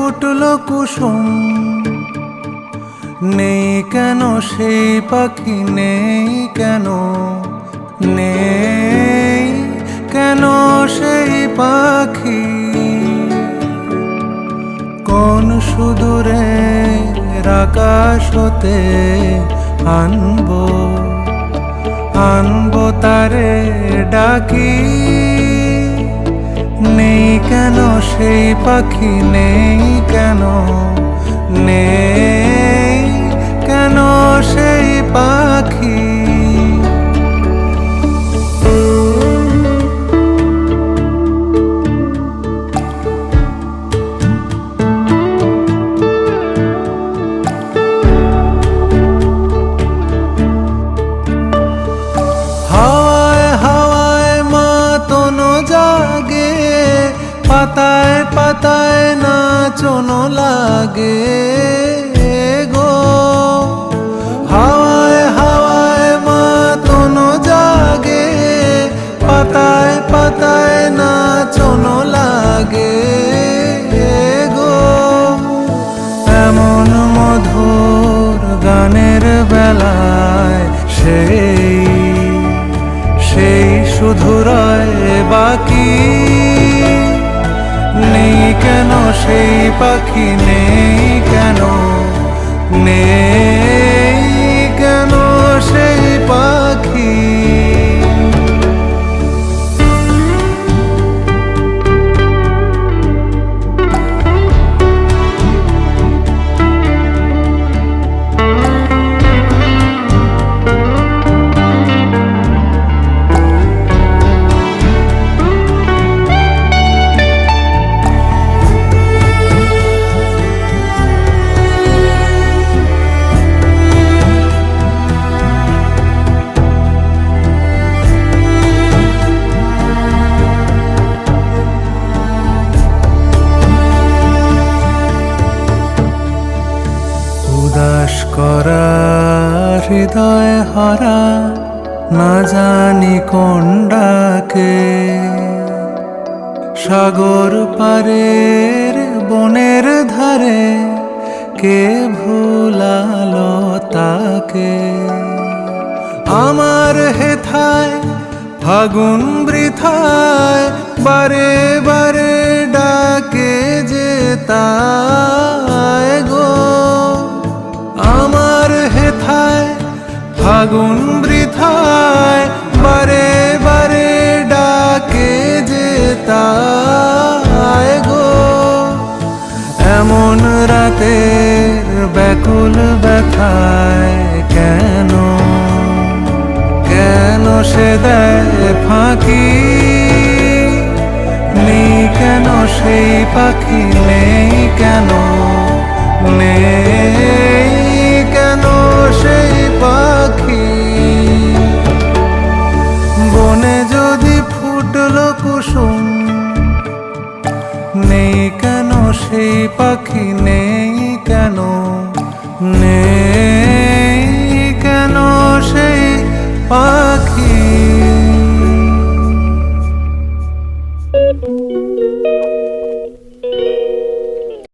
ফুটলো কুসুম, নেই কেন সেই পাখি, নেই কেন, নেই কেন সেই পাখি। কোন সুদূরের আকাশ হতে আনবো, আনবো তারে ডাকি। নেই কেন সেই পাখি, নেই কেন, নেই কেন সেই পাখি। হাওয়ায় হাওয়ায় মাতনো জাগে, পাতায় পাতায় নাচনো লাগে গো। হাওয়ায় হাওয়ায় মাতনো জাগে, পাতায় পাতায় নাচনো লাগে গো। এমন মধুর গানের বেলায় সেই শুধু রয় বাকি। নেই কেন সেই পাখি, নেই কেন, নেই কেন সেই পাখি। উদাস করা হৃদয় হারা, না জানি কোন ডাকে। সাগর পারের বনের ধারে কে ভুলালো তাকে। আমার হেথায় ফাগুন বৃথায় বারে বারে ডাকে যে তাই গো। আমার হেথায় ফাগুন বৃথায় বারে বারে ডাকে যে তাই গো। এমন রাতের ব্যাকুল ব্যথায় কেন, কেন সে দেয় ফাঁকি। নেই কেন সেই পাখি, নেই কেন।